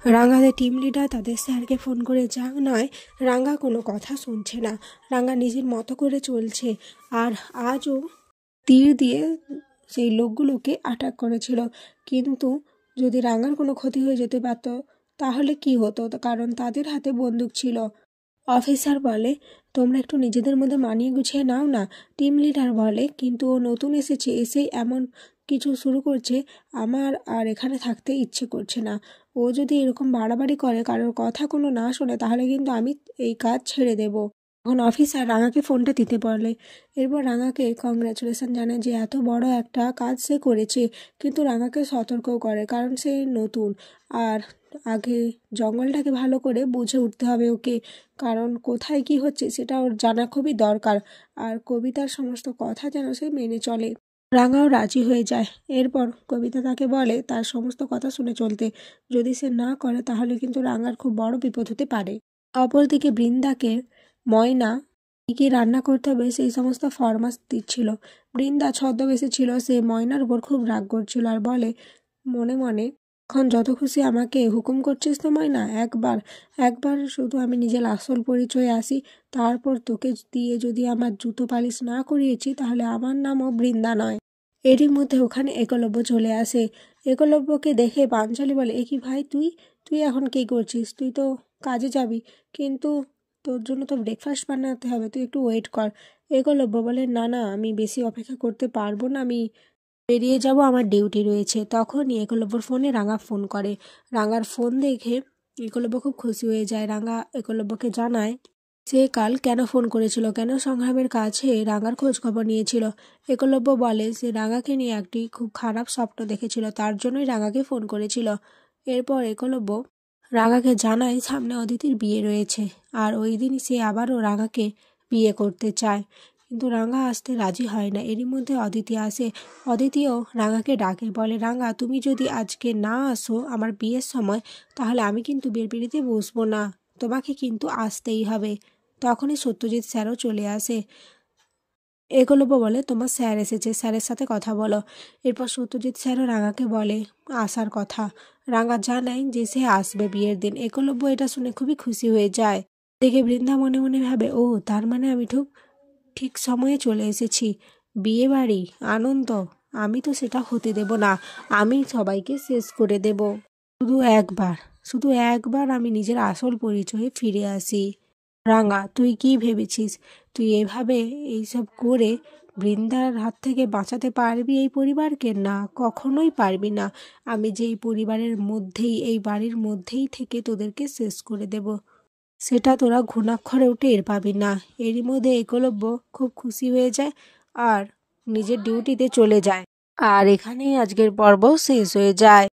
রাঙ্গাদের team leader তাদের স্যারকে phone করে জানায় রাঙ্গা কোনো কথা শুনছে না, রাঙ্গা নিজের মতো করে চলছে। আর আজও তীর দিয়ে সেই লোকগুলোকে অ্যাটাক করেছিল, কিন্তু যদি রাঙ্গার কোনো ক্ষতি হয়ে যেতে পারত তাহলে কি হতো, কারণ তাদের হাতে বন্দুক ছিল। অফিসার বলে তোমরা একটু নিজেদের মধ্যে মানিয়ে গুছিয়ে নাও না। টিম লিডার বলে কিন্তু ও নতুন এসেছে, এসেই এমন কিছু শুরু করছে, আমার আর এখানে থাকতে ইচ্ছে করছে না। ও যদি এরকম বাড়াবাড়ি করে, কারোর কথা কোনো না শোনে, তাহলে কিন্তু আমি এই কাজ ছেড়ে দেব। তখন অফিসার রাঙাকে ফোনটা দিতে বলে। এরপর রাঙাকে কংগ্রাচুলেশন জানায় যে এত বড় একটা কাজ সে করেছে, কিন্তু রাঙাকে সতর্কও করে, কারণ সে নতুন আর আগে জঙ্গলটাকে ভালো করে বুঝে উঠতে হবে ওকে, কারণ কোথায় কি হচ্ছে সেটা ওর জানা খুবই দরকার। আর কবিতার সমস্ত কথা যেন সে মেনে চলে। রাঙাও রাজি হয়ে যায়। এরপর কবিতা তাকে বলে তার সমস্ত কথা শুনে চলতে, যদি সে না করে তাহলে কিন্তু রাঙার খুব বড় বিপদ হতে পারে। অপরদিকে বৃন্দাকে ময়না কি রান্না করতে হবে সেই সমস্ত ফরমাস দিচ্ছিল। বৃন্দা ছদ্মবেশে ছিল, সে ময়নার উপর খুব রাগ করছিল আর বলে মনে মনে, এখন যত খুশি আমাকে হুকুম করছিস তো ময়না, একবার শুধু আমি নিজের আসল পরিচয়ে আসি, তারপর তোকে দিয়ে যদি আমার জুতো পালিশ না করিয়েছি তাহলে আমার নামও বৃন্দা নয়। এরই মধ্যে ওখানে একলব্য চলে আসে। একলব্যকে দেখে পাঞ্চালি বলে এ কি ভাই, তুই তুই এখন কী করছিস? তুই তো কাজে যাবি, কিন্তু তোর জন্য তো ব্রেকফাস্ট বানাতে হবে, তুই একটু ওয়েট কর। একলব্য বলে না না, আমি বেশি অপেক্ষা করতে পারবো না, আমি বেরিয়ে যাব, আমার ডিউটি রয়েছে। তখনই একলব্যর ফোনে রাঙা ফোন করে। রাঙার ফোন দেখে একলব্য খুব খুশি হয়ে যায়। রাঙা একলব্যকে জানায় সে কাল কেন ফোন করেছিল, কেন সংগ্রামের কাছে রাঙার খোঁজ খবর নিয়েছিল। একলব্য বলে সে রাঙাকে নিয়ে একটি খুব খারাপ স্বপ্ন দেখেছিল, তার জন্যই রাঙাকে ফোন করেছিল। এরপর একলব্য রাঙাকে জানায় সামনে অদিতির বিয়ে রয়েছে, আর ওই দিনই সে আবারও রাঙাকে বিয়ে করতে চায়, কিন্তু রাঙা আসতে রাজি হয় না। এরই মধ্যে অদিতি আসে। অদিতিও রাঙাকে ডাকে, বলে রাঙা তুমি যদি আজকে না আসো আমার বিয়ের সময়, তাহলে আমি কিন্তু বিয়ের পিড়িতে বসবো না, তোমাকে কিন্তু আসতেই হবে। তখনই সত্যজিৎ স্যারও চলে আসে। একলব্য বলে তোমার স্যার এসেছে, স্যারের সাথে কথা বলো। এরপর সত্যজিৎ স্যারও রাঙাকে বলে আসার কথা। রাঙা জানায় যে সে আসবে বিয়ের দিন। একলব্য এটা শুনে খুবই খুশি হয়ে যায়। দেখে বৃন্দা মনে মনে ভাবে ও তার মানে আমি ঠিক সময়ে চলে এসেছি। বিয়ে বাড়ি, আনন্দ, আমি তো সেটা হতে দেব না, আমি সবাইকে শেষ করে দেব। শুধু একবার আমি নিজের আসল পরিচয়ে ফিরে আসি। রাঙা তুই কি ভেবেছিস তুই এভাবে এইসব করে বৃন্দার হাত থেকে বাঁচাতে পারবি এই পরিবারকে? না, কখনোই পারবি না। আমি যে এই পরিবারের মধ্যেই, এই বাড়ির মধ্যেই থেকে তোদেরকে শেষ করে দেব, সেটা তোরা ঘুণাক্ষরেও টের পাবি না। এরই মধ্যে একলব্য খুব খুশি হয়ে যায় আর নিজের ডিউটিতে চলে যায়। আর এখানেই আজকের পর্ব শেষ হয়ে যায়।